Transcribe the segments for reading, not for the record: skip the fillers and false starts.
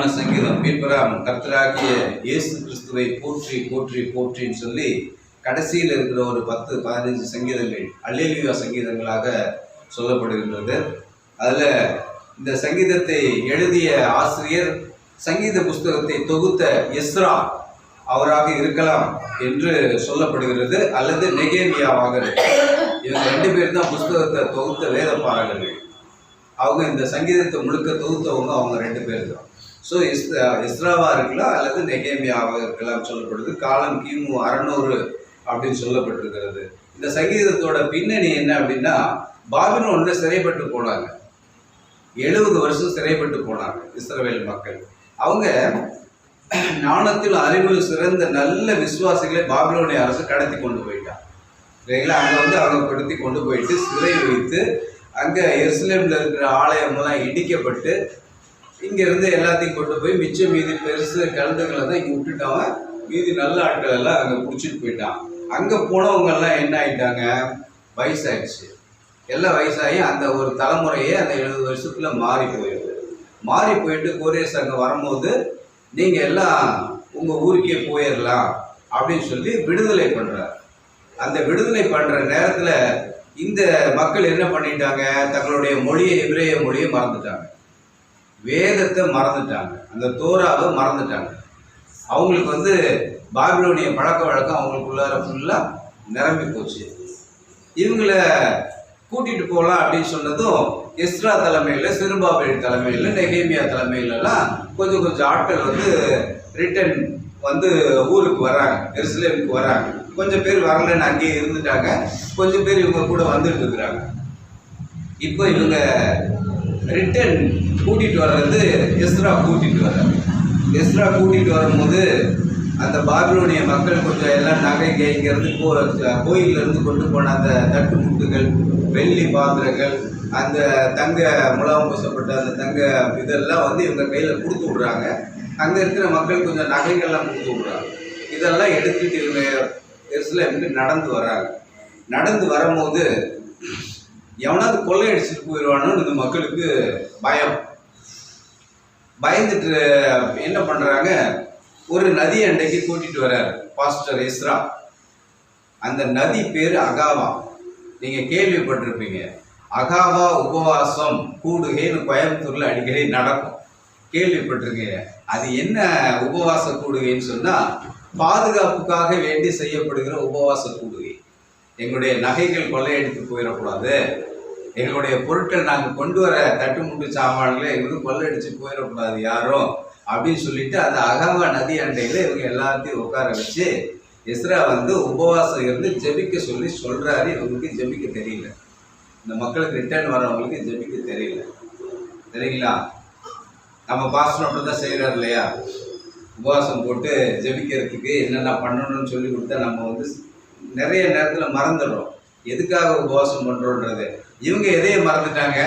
அருமையான சங்கீதம். மீட்பராம் கர்த்தராகிய இயேசு கிறிஸ்துவை போற்றி போற்றி போற்றின்னு சொல்லி கடைசியில் இருக்கிற ஒரு 10-15 சங்கீதங்கள் அல்லேலூயா சங்கீதங்களாக சொல்லப்படுகின்றது. அதில் இந்த சங்கீதத்தை எழுதிய ஆசிரியர் சங்கீத புஸ்தகத்தை தொகுத்த எஸ்ரா அவராக இருக்கலாம் என்று சொல்லப்படுகிறது, அல்லது நெகேமியாவாக இருக்கலாம். இவங்க 2 பேர் தான் புஸ்தகத்தை தொகுத்த வேத பாரகர்கள். அவங்க இந்த சங்கீதத்தை முழுக்க தொகுத்தவங்க அவங்க 2 பேர் தான். ஸோ எஸ்ராவாக இருக்கலாம் அல்லது நெகேமியாவாக இருக்கலாம் சொல்லப்படுது. காலம் கிமு 600 அப்படின்னு சொல்லப்பட்டிருக்கிறது. இந்த சங்கீதத்தோட பின்னணி என்ன அப்படின்னா, பாபிலோன்ல சிறைப்பட்டு போனாங்க. 70 வருஷம் சிறைப்பட்டு போனாங்க இஸ்ரவேல் மக்கள். அவங்க ஞானத்தில் அறிவில் சிறந்த நல்ல விசுவாசிகளை பாபிலோனிய அரசு கடத்தி கொண்டு போயிட்டாங்க. சரிங்களா? அங்கே அவங்க கடத்தி கொண்டு போயிட்டு சிறை வைத்து அங்கே எருசலேமில் இருக்கிற ஆலயமெல்லாம் இடிக்கப்பட்டு இங்கேருந்து எல்லாத்தையும் கொண்டு போய் மிச்சம் மீதி பெருசு கழுதுகளை தான் இங்கே விட்டுட்டாங்க. மீதி நல்ல ஆட்கள் எல்லாம் அங்கே பிடிச்சிட்டு போயிட்டான். அங்கே போனவங்கெல்லாம் என்ன ஆகிட்டாங்க, வயசாகிடுச்சு. எல்லாம் வயசாகி அந்த ஒரு தலைமுறையே அந்த 70 வருஷத்துல மாறி போயிட்டு கோரேஸ் அங்கே வரும்போது நீங்கள் எல்லாம் உங்கள் ஊருக்கே போயிடலாம் அப்படின்னு சொல்லி விடுதலை பண்ணுறார். அந்த விடுதலை பண்ணுற நேரத்தில் இந்த மக்கள் என்ன பண்ணிட்டாங்க, தங்களுடைய மொழியை எபிரேய மொழியை மறந்துட்டாங்க, வேதத்தை மறந்துட்டாங்க, அந்த தோராவை மறந்துட்டாங்க. அவங்களுக்கு பாபிலோனிய பழக்க வழக்கம் அவங்களுக்குள்ளார ஃபுல்லாக நிரம்பி போச்சு. இவங்களை கூட்டிகிட்டு போகலாம் அப்படின்னு சொன்னதும் எஸ்ரா தலைமையில், செருபாபேல் தலைமையில், நெகேமியா தலைமையிலலாம் கொஞ்சம் ஆட்கள் ரிட்டன் ஊருக்கு வராங்க, எருசலேமுக்கு வராங்க. கொஞ்சம் பேர் வரலன்னு அங்கேயே இருந்துட்டாங்க, கொஞ்சம் பேர் இவங்க கூட வந்துட்டு இருக்கிறாங்க. இப்போ இவங்க ரிட்டன் கூட்டிகிட்டு வர்றது எஸ்ரா கூட்டிகிட்டு வர்றாங்க. எஸ்ரா கூட்டிகிட்டு வரும்போது அந்த பாபிலோனிய மக்கள் கொஞ்சம் எல்லாம் நகைங்க இங்கேருந்து கோயிலிருந்து கொண்டு போன அந்த தட்டு முட்டுகள், வெள்ளி பாத்திரங்கள், அந்த தங்க முலாம் பூசப்பட்ட அந்த தங்க இதெல்லாம் இவங்க கையில் கொடுத்து விட்றாங்க. அங்கே இருக்கிற மக்கள் கொஞ்சம் நகைகள்லாம் கொடுத்து விட்றாங்க. இதெல்லாம் எடுத்துகிட்டு இவங்க எருசலேமுக்கு நடந்து வராங்க. நடந்து வரும்போது எவனாவது கொள்ளையடிச்சிட்டு போயிடுவானோன்னு இந்த மக்களுக்கு பயந்துட்டு என்ன பண்ணுறாங்க, ஒரு நதி அண்டைக்கு கூட்டிகிட்டு வர்றாரு பாஸ்டர் எஸ்ரா. அந்த நதி பேர் அகாவா. நீங்கள் கேள்விப்பட்டிருப்பீங்க. அகாவா உபவாசம் கூடுகைன்னு கோயம்புத்தூரில் அடிக்கடி நடக்கும், கேள்விப்பட்டிருக்கீங்க. அது என்ன உபவாச கூடுகைன்னு சொன்னால், பாதுகாப்புக்காக வேண்டி செய்யப்படுகிற உபவாச கூடுகை. எங்களுடைய நகைகள் கொள்ளையடித்து போயிடக்கூடாது, எங்களுடைய பொருட்கள் நாங்கள் கொண்டு வர தட்டுமுட்டு சாமான்களை எங்களுக்கு கொள்ளையடிச்சு போயிடக்கூடாது யாரும் அப்படின்னு சொல்லிட்டு அந்த அகாவா நதி அண்டையில் இவங்க எல்லாத்தையும் உட்கார வச்சு எஸ்ரா உபவாசம் இருந்து ஜெபிக்க சொல்லி சொல்கிறாரு. இவங்களுக்கு ஜெபிக்க தெரியல, இந்த மக்களுக்கு ரிட்டர்ன் வரவங்களுக்கு ஜெபிக்க தெரியல. சரிங்களா? நம்ம பாஸ்டர் அப்படி தான் செய்கிறார் இல்லையா? உபவாசம் போட்டு ஜெபிக்கிறதுக்கு என்னென்ன பண்ணணும்னு சொல்லி கொடுத்தா நம்ம நிறைய நேரத்தில் மறந்துடுறோம் எதுக்காக உபவாசம் பண்ணுறோன்றது. இவங்க எதையை மறந்துட்டாங்க,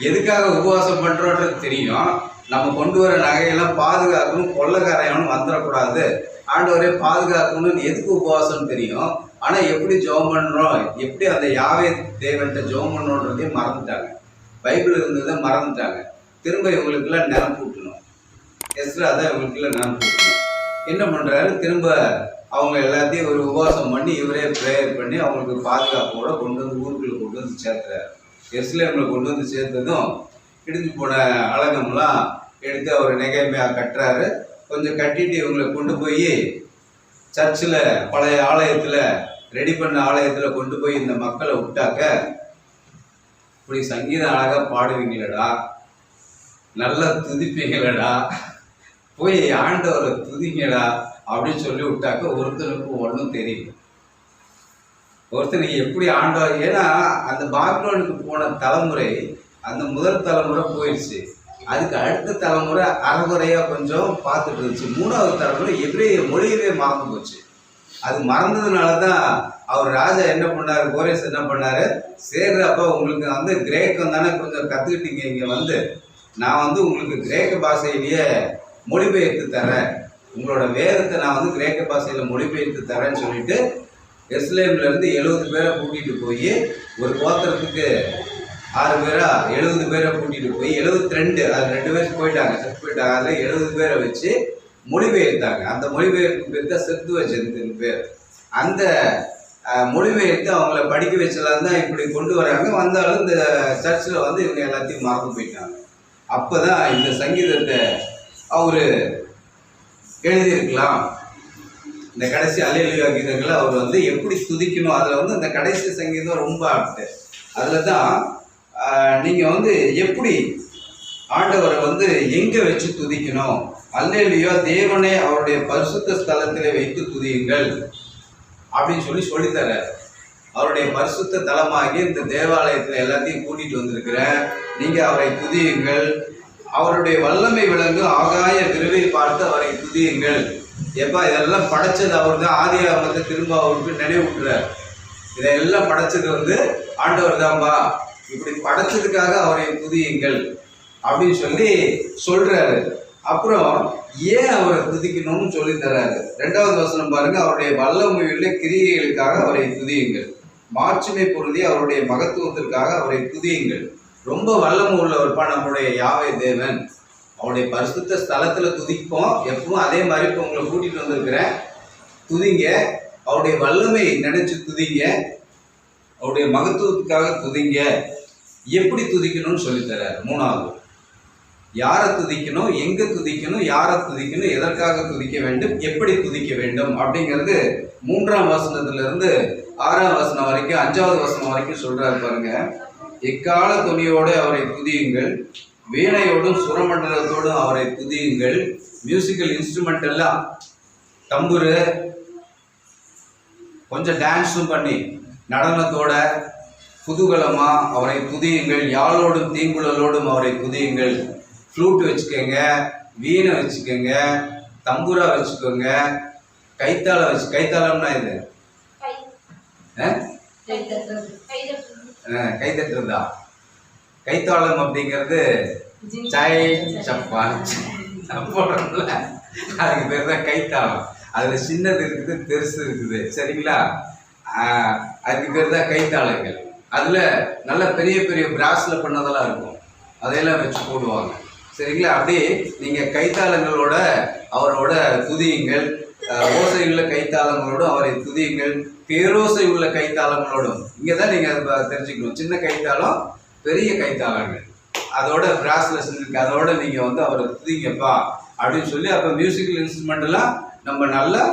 எதுக்காக உபவாசம் பண்ணுறோன்றது தெரியும். நம்ம கொண்டு வர நகையெல்லாம் பாதுகாக்கணும், கொள்ளைக்காரையானும் வந்துடக்கூடாது, ஆண்டவரே பாதுகாக்கணும்னு எதுக்கு உபவாசம் தெரியும். ஆனால் எப்படி ஜெபம் பண்ணுறோம், எப்படி அந்த யாவே தேவன்கிட்ட ஜெபம் பண்ணுறதையும் மறந்துட்டாங்க. பைபிள் இருந்ததை மறந்துட்டாங்க. திரும்ப இவங்களுக்கெல்லாம் நிரப்பு விட்டணும். எஸ்ரா தான் இவங்களுக்கெல்லாம் நிரப்பு விட்டணும். என்ன பண்ணுறாரு, திரும்ப அவங்க எல்லாத்தையும் ஒரு உபவாசம் பண்ணி இவரே ப்ரேயர் பண்ணி அவங்களுக்கு பாதுகாப்போடு ஊருக்குள்ளே கொண்டு சேர்த்துறாரு. எருசலேமில் கொண்டு சேர்த்ததும் இடிஞ்சு போன அலங்கம்லாம் எடுத்து அவர் நெகேமியா கட்டுறாரு. கொஞ்சம் கட்டிட்டு இவங்களை கொண்டு போய் சர்ச்சில், பழைய ஆலயத்தில், ரெடி பண்ண ஆலயத்தில் கொண்டு போய் இந்த மக்களை விட்டாக்க, இப்படி சங்கீதம் அழகாக பாடுவீங்களடா, நல்லா துதிப்பீங்களடா, போய் ஆண்டவரை துதிங்கடா அப்படின்னு சொல்லி விட்டாக்க ஒருத்தனுக்கு ஒன்றும் தெரியல. ஒருத்தனுக்கு எப்படி ஆண்டவர், ஏன்னா அந்த பாபிலோனுக்கு போன தலைமுறை அந்த முதல் தலைமுறை போயிடுச்சு. அதுக்கு அடுத்த தலைமுறை அறகுறையாக கொஞ்சம் பார்த்துட்டு இருந்துச்சு. 3வது தலைமுறை எபிரேய மொழியவே மறந்து போச்சு. அது மறந்ததுனால தான் அவர் ராஜா என்ன பண்ணார், கோரேஸ் என்ன பண்ணார், சேர்றப்ப உங்களுக்கு கிரேக்கம் தானே கொஞ்சம் கற்றுக்கிட்டீங்க, இங்கே நான் உங்களுக்கு கிரேக்க பாஷையிலேயே மொழிபெயர்த்து தரேன், உங்களோட வேதத்தை நான் கிரேக்க பாஷையில் மொழிபெயர்த்து தரேன்னு சொல்லிட்டு எருசலேம்லேருந்து 70 பேரை கூட்டிகிட்டு போய் ஒரு கோத்திரத்துக்கு 6 பேரா 70 பேரை கூட்டிட்டு போய் 72, அது 2 பேர் போயிட்டாங்க, செத்து போயிட்டாங்க. அதில் 70 பேரை வச்சு மொழிபெயர்த்தாங்க. அந்த மொழிபெயர்ப்பு பேர் தான் செத்துவச்சன் பேர். அந்த மொழிபெயர்த்து அவங்கள படிக்க வச்சலாம் தான் இப்படி கொண்டு வராங்க. வந்தாலும் இந்த சர்ச்சில் வந்து இவங்க எல்லாத்தையும் மறந்து போயிட்டாங்க. அப்போ தான் இந்த சங்கீதத்தை அவர் எழுதியிருக்கலாம். இந்த கடைசி அல்லேலூயா கீதங்களை அவர் வந்து எப்படி துதிக்கணும், அதில் வந்து அந்த கடைசி சங்கீதம் ரொம்ப ஆப்ட். அதில் தான் நீங்கள் வந்து எப்படி ஆண்டவரை வந்து எங்கே வச்சு துதிக்கணும், அல்லேலூயா தேவனே அவருடைய பரிசுத்த ஸ்தலத்திலே வைத்து துதியுங்கள் அப்படின்னு சொல்லித்தரார். அவருடைய பரிசுத்த தலமாகி இந்த தேவாலயத்தில் எல்லாத்தையும் கூட்டிகிட்டு வந்திருக்கிறேன், நீங்கள் அவரை துதியுங்கள், அவருடைய வல்லமை விளங்கு ஆகாய விருவை பார்த்து அவரை துதியுங்கள். எப்பா இதெல்லாம் படைச்சது அவர் தான். ஆதியாகமத்தை திரும்ப அவருக்கு நினைவூட்டுறார். இதெல்லாம் படைச்சது வந்து ஆண்டவர் தான்பா, இப்படி படைச்சதுக்காக அவரை துதியுங்கள் அப்படின்னு சொல்றாரு. அப்புறம் ஏன் அவரை துதிக்கணும்னு சொல்லி தர்றாரு. 2வது வசனம் பாருங்க, அவருடைய வல்லமையுள்ள கிரியைகளுக்காக அவரை துதியுங்கள், மாட்சிமை பொருந்தி அவருடைய மகத்துவத்திற்காக அவரை துதியுங்கள். ரொம்ப வல்லமை உள்ளவர்ப்பா நம்முடைய யாவே தேவன். அவருடைய பரிசுத்த ஸ்தலத்துல துதிப்போம் எப்பவும். அதே மாதிரி இப்போ உங்களை கூட்டிட்டு வந்திருக்கிறேன், துதிங்க, அவருடைய வல்லமை நினைச்சு துதிங்க, அவருடைய மகத்துவத்துக்காக துதிங்க. எப்படி துதிக்கணும்னு சொல்லித்தராரு. 3வது, யாரை துதிக்கணும், எங்க துதிக்கணும், யாரை துதிக்கணும், எதற்காக துதிக்க வேண்டும், எப்படி துதிக்க வேண்டும் அப்படிங்கிறது 3ஆம் வசனத்திலிருந்து 6ஆம் வசனம் வரைக்கும் 5வது வசனம் வரைக்கும் சொல்றாரு பாருங்க. எக்கால துணியோடு அவரை துதியுங்கள், வீணையோடும் சுரமண்டலத்தோடும் அவரை துதியுங்கள். மியூசிக்கல் இன்ஸ்ட்ருமெண்ட் எல்லாம், தம்புரு, கொஞ்சம் டான்ஸும் பண்ணி நடனத்தோட குதூகலமா அவரை துதியுங்கள். யாழோடும் தீங்குழலோடும் அவரை துதியுங்கள். ஃப்ளூட் வச்சுக்கோங்க, வீணை வச்சுக்கோங்க, தம்புரா வச்சுக்கோங்க, கைத்தாளம் கைத்தாளம்னா இது கைத்தட்டுறதா? கைத்தாளம் அப்படிங்கிறது போடுறோம்ல, அதுக்கு பேர் தான் கைத்தாளம். அதுல சின்னது இருக்குது, பெருசு இருக்குது, சரிங்களா? அதுக்கு பேர் தான் கைத்தாளங்கள். அதுல நல்ல பெரிய பெரிய பிராஸ்ல பண்ணதெல்லாம் இருக்கும், அதையெல்லாம் வச்சு போடுவாங்க, சரிங்களா? அப்படியே நீங்க கைத்தாளங்களோட அவரோட துதியுங்கள். ஓசை உள்ள கைத்தாளங்களோடு அவரை துதியுங்கள், பேரோசை உள்ள கைத்தாளங்களோடும். இங்கதான் நீங்க தெரிஞ்சுக்கணும், சின்ன கைத்தாளம், பெரிய கைத்தாளங்கள், அதோட பிராஸ்ல இருக்கு, அதோட நீங்க வந்து அவரை துதிங்கப்பா அப்படின்னு சொல்லி, அப்ப மியூசிக்கல் இன்ஸ்ட்ருமெண்ட் எல்லாம் நம்ம நல்லா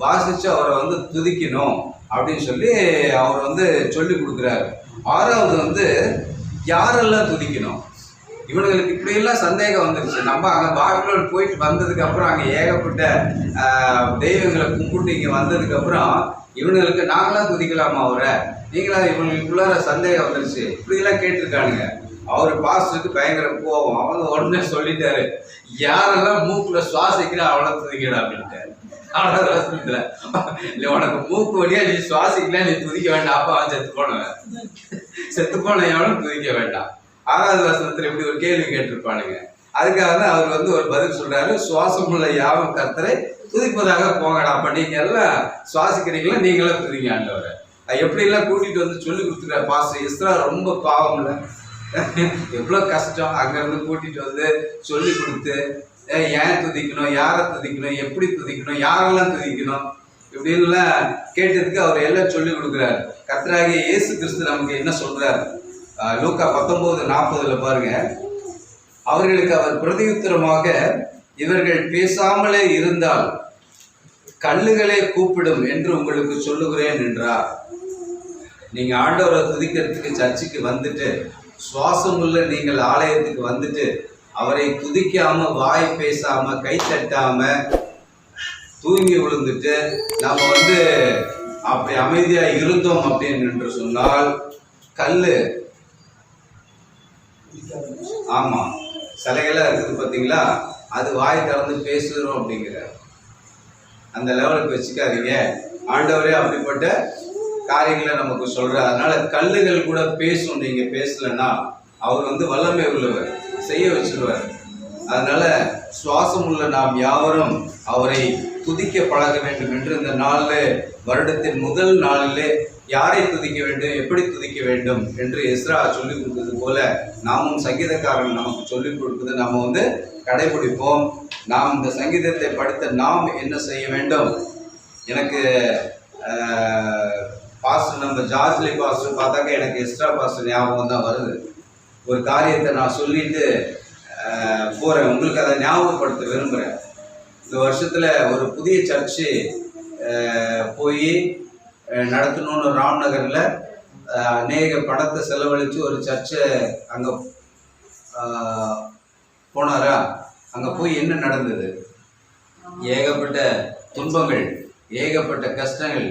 வாசிச்சு அவரை வந்து துதிக்கணும் அப்படின்னு சொல்லி அவர் வந்து சொல்லி கொடுக்குறாரு. 6வது வந்து யாரெல்லாம் துதிக்கணும். இவனுங்களுக்கு இப்படியெல்லாம் சந்தேகம் வந்துருச்சு. நம்ம அங்கே பாபிலோன் போயிட்டு வந்ததுக்கு அப்புறம் அங்கே ஏகப்பட்ட தெய்வங்களை கும்பிட்டு இங்கே வந்ததுக்கு அப்புறம் இவனுங்களுக்கு நாங்களாம் துதிக்கலாமா அவரை, நீங்களா, இவங்களுக்குள்ளார சந்தேகம் வந்துருச்சு. இப்படியெல்லாம் கேட்டிருக்கானுங்க. அவர் பாஸ்டருக்கு பயங்கர கோபம். அவங்க உடனே சொல்லிட்டாரு, யாரெல்லாம் மூக்குல சுவாசிக்கிற அவளை துதிக்கணும் அப்படின்ட்டாரு. இல்லை உனக்கு மூக்கு வழியா நீ சுவாசிக்கல, நீ துதிக்க வேண்டாம், அப்பா அவன் செத்து போன எவனும் துதிக்க வேண்டாம். 6வது வசனத்துல இப்படி ஒரு கேள்வி கேட்டிருப்பானுங்க. அதுக்காக தான் அவர் வந்து ஒரு பதில் சொல்றாரு, சுவாசம் உள்ள யாவும் கர்த்தரை துதிப்பதாக போகலாம். அப்ப நீங்க எல்லாம் சுவாசிக்கிறீங்களா, நீங்களும் துதிங்க ஆண்டவரை. எப்படி எல்லாம் கூட்டிட்டு வந்து சொல்லி கொடுத்துருக்காரு பாஸ்டர். இஸ்ரா ரொம்ப பாவம்ல, எவ்வளவு கஷ்டம். அங்க இருந்து கூட்டிட்டு வந்து சொல்லி கொடுத்து ஏன் துதிக்கணும், யாரை துதிக்கணும், எப்படி துதிக்கணும், யாரெல்லாம் துதிக்கணும் இப்படின்லாம் கேட்டதுக்கு அவர் எல்லாம் சொல்லி கொடுக்குறாரு. கர்த்தராகிய இயேசு கிறிஸ்து நமக்கு என்ன சொல்றாரு, லூக்கா 19:40 பாருங்க. அவர்களுக்கு அவர் பிரதியுத்தரமாக, இவர்கள் பேசாமலே இருந்தால் கல்லுகளே கூப்பிடும் என்று உங்களுக்கு சொல்லுகிறேன் என்றார். நீங்க ஆண்டவரை துதிக்கிறதுக்கு சர்ச்சுக்கு வந்துட்டு, சுவாசம் உள்ள நீங்கள் ஆலயத்துக்கு வந்துட்டு அவரை துதிக்காம, வாய் பேசாம, கை தட்டாம, தூங்கி விழுந்துட்டு நம்ம வந்து அப்படி அமைதியா இருந்தோம் அப்படின்னு சொன்னால், கல்லு, ஆமா சிலைகள்லாம் இருக்குது பார்த்தீங்களா, அது வாய் திறந்து பேசுறோம் அப்படிங்கிற அந்த லெவலுக்கு வச்சுக்காதீங்க. ஆண்டவரே அப்படிப்பட்ட காரியங்களை நமக்கு சொல்றார். அதனால கல்லுகள் கூட பேசும். நீங்க பேசலன்னா அவர் வந்து வல்லமை உள்ளவர், செய்ய வச்சிருவார். அதனால சுவாசம் உள்ள நாம் யாவரும் அவரை துதிக்க பழக வேண்டும் என்று இந்த நாளில், வருடத்தின் முதல் நாளிலே யாரை துதிக்க வேண்டும், எப்படி துதிக்க வேண்டும் என்று எஸ்ரா சொல்லிக் கொடுத்தது போல நாமும் சங்கீதக்காரன் நமக்கு சொல்லிக் கொடுப்பது நாம் வந்து கடைபிடிப்போம். நாம் இந்த சங்கீதத்தை படித்த நாம் என்ன செய்ய வேண்டும்? எனக்கு பாஸ்டர் நம்ம ஜார்ஜ்லி பாஸ்டர் பார்த்தாக்க எனக்கு எஸ்ரா பாஸ்டர் ஞாபகம் தான் வருது. ஒரு காரியத்தை நான் சொல்லிட்டு போகிறேன், உங்களுக்கு அதை ஞாபகப்படுத்த விரும்புகிறேன். இந்த வருஷத்தில் ஒரு புதிய சர்ச்சு போய் நடத்தணும்னு ராம்நகரில் அநேக பணத்தை செலவழித்து ஒரு சர்ச்சை அங்கே போனாரா? அங்கே போய் என்ன நடந்தது? ஏகப்பட்ட துன்பங்கள், ஏகப்பட்ட கஷ்டங்கள்.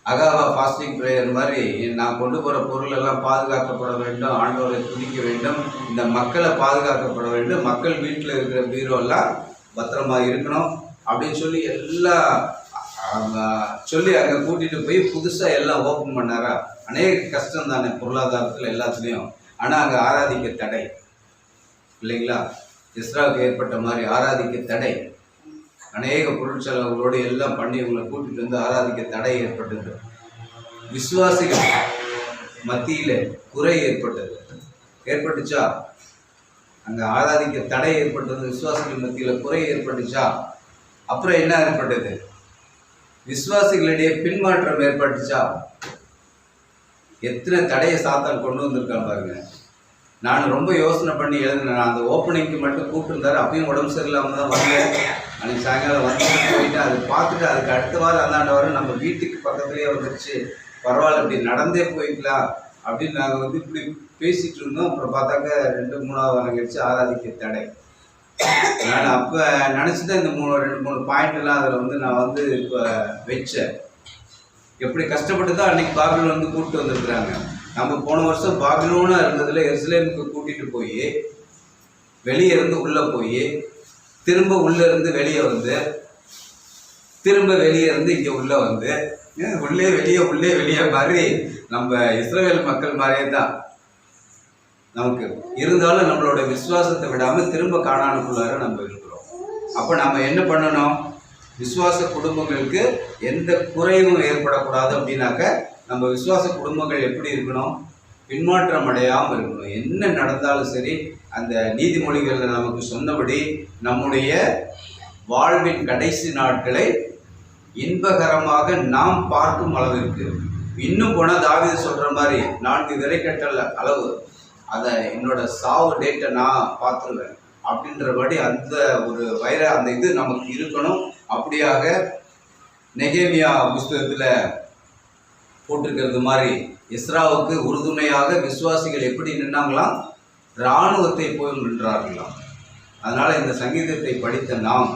அகாவா ஃபாஸ்டிங் ப்ரேயர் மாதிரி நான் கொண்டு போகிற பொருள் எல்லாம் பாதுகாக்கப்பட வேண்டும், ஆண்டவரை துதிக்க வேண்டும், இந்த மக்களை பாதுகாக்கப்பட வேண்டும், மக்கள் வீட்டில் இருக்கிற பீரோலாம் பத்திரமா இருக்கணும் அப்படின்னு சொல்லி எல்லாம் சொல்லி அங்கே கூட்டிகிட்டு போய் புதுசாக எல்லாம் ஓப்பன் பண்ணாரா? அநேக கஷ்டம் தானே பொருளாதாரத்தில் எல்லாத்துலேயும். ஆனால் அங்கே ஆராதிக்க தடை இல்லைங்களா? எஸ்ராவுக்கு ஏற்பட்ட மாதிரி ஆராதிக்க தடை. அநேக பொருட்செலவுகளோடு எல்லாம் பண்ணி இவங்களை கூட்டிகிட்டு வந்து ஆராதிக்க தடை ஏற்பட்டது. விசுவாசிகள் மத்தியில் குறை ஏற்பட்டுச்சா? அங்கே ஆராதிக்க தடை ஏற்பட்டது, விசுவாசிகள் மத்தியில் குறை ஏற்பட்டுச்சா? அப்புறம் என்ன ஏற்பட்டது? விசுவாசிகளிடையே பின்மாற்றம் ஏற்பட்டுச்சா? எத்தனை தடையை சாத்தான் கொண்டு வந்திருக்கான் பாருங்க. நான் ரொம்ப யோசனை பண்ணி எழுதினேன். அந்த ஓப்பனிங்க்கு மட்டும் கூப்பிட்டுருந்தாரு, அப்பயும் உடம்பு சரியில்லாமல் தான் வந்தேன். அன்றைக்கி சாயங்காலம் வந்து போயிட்டு அதை பார்த்துட்டு அதுக்கு அடுத்த வாரம் அந்தாண்ட வாரம் நம்ம வீட்டுக்கு பக்கத்துலேயே வந்துடுச்சு, பரவாயில்ல இப்படி நடந்தே போய்க்கலாம் அப்படின்னு நாங்கள் வந்து இப்படி பேசிகிட்டு இருந்தோம். அப்புறம் பார்த்தாக்க 2-3 வாரம் கழிச்சு ஆராதிக்க தடை. நான் அப்போ நினச்சி தான் இந்த 2-3 பாயிண்ட்லாம் அதில் வந்து நான் வந்து இப்போ வச்சேன். எப்படி கஷ்டப்பட்டு தான் அன்றைக்கி பாபிலோன் வந்து கூப்பிட்டு வந்திருக்கிறாங்க. நம்ம போன வருஷம் பாபிலோனாக இருந்ததில் எருசலேமுக்கு கூட்டிகிட்டு போய் வெளியே இருந்து உள்ளே போய் திரும்ப உள்ளே இருந்து வெளியே வந்து திரும்ப வெளியே இருந்து இங்கே உள்ளே வந்து உள்ளே வெளியே மாதிரி நம்ம இஸ்ரவேல் மக்கள் மாதிரியே தான் நமக்கு இருந்தாலும் நம்மளோட விசுவாசத்தை விடாமல் திரும்ப கானானுக்குள்ளார நம்ம இருக்கிறோம். அப்போ நம்ம என்ன பண்ணணும்? விசுவாச குடும்பங்களுக்கு எந்த குறைவும் ஏற்படக்கூடாது. அப்படின்னாக்க நம்ம விசுவாச குடும்பங்கள் எப்படி இருக்கணும்? பின்மாற்றம் அடையாமல் இருக்கணும். என்ன நடந்தாலும் சரி, அந்த நீதிமொழிகளில் நமக்கு சொன்னபடி நம்முடைய வாழ்வின் கடைசி நாட்களை இன்பகரமாக நாம் பார்க்கும் அளவிற்கு, இன்னும் போனால் தாவீது சொல்கிற மாதிரி 4 விரைக்கட்டல் அளவு, அதை என்னோட சாவு டேட்டை நான் பார்த்துருவேன் அப்படின்றபடி அந்த ஒரு அந்த இது நமக்கு இருக்கணும். அப்படியாக நெகேமியா புஸ்தகத்தில் போட்டிருக்கிறது மாதிரி எஸ்ராவுக்கு உறுதுணையாக விசுவாசிகள் எப்படி நின்னாங்களாம்? இராணுவத்தை போய் நின்றார்களாம். அதனால் இந்த சங்கீதத்தை படித்த நாம்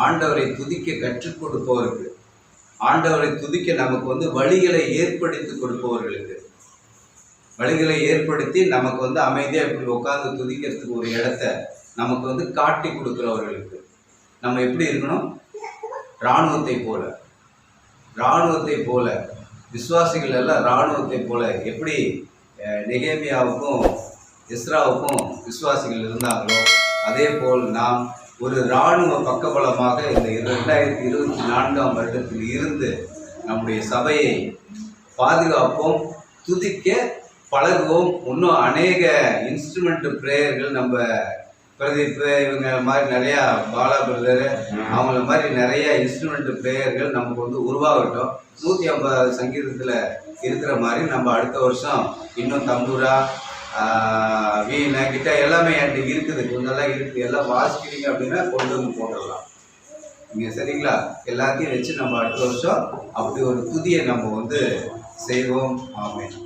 ஆண்டவரை துதிக்க கற்றுக் கொடுப்பவருக்கு, ஆண்டவரை துதிக்க நமக்கு வந்து வழிகளை ஏற்படுத்தி கொடுப்பவர்களுக்கு, வழிகளை ஏற்படுத்தி நமக்கு வந்து அமைதியாக இப்படி உட்காந்து துதிக்கிறதுக்கு ஒரு இடத்த நமக்கு வந்து காட்டி கொடுக்குறவர்களுக்கு நம்ம எப்படி இருக்கணும்? இராணுவத்தை போல விசுவாசிகள் எல்லாம் இராணுவத்தை போல எப்படி நெகேமியாவுக்கும் எஸ்ராவுக்கும் விசுவாசிகள் இருந்தாங்களோ அதே போல் நாம் ஒரு இராணுவ பக்கபலமாக இந்த 2024ஆம் வருடத்தில் இருந்து நம்முடைய சபையை பாதுகாப்போம், துதிக்க பழகுவோம். இன்னும் அநேக இன்ஸ்ட்ருமெண்ட் ப்ரேயர்கள் நம்ம பிரதீப் இவங்க மாதிரி நிறையா, பாலா பிரதர் அவங்கள மாதிரி நிறைய இன்ஸ்ட்ருமெண்ட் ப்ரேயர்கள் நமக்கு வந்து உருவாகட்டும். 150 சங்கீதத்தில் இருக்கிற மாதிரி நம்ம அடுத்த வருஷம் இன்னும் தம்பூரா, வீணை, கிட்ட எல்லாமே என்கிட்ட இருக்குது, கொஞ்சம்லாம் இருக்குது. எல்லாம் வாசிக்கிறீங்க அப்படின்னா கொண்டு வந்து போட்டுடலாம் நீங்கள், சரிங்களா? எல்லாத்தையும் வச்சு நம்ம அடுத்த வருஷம் அப்படி ஒரு புதிய நம்ம வந்து செய்வோம். ஆமென்.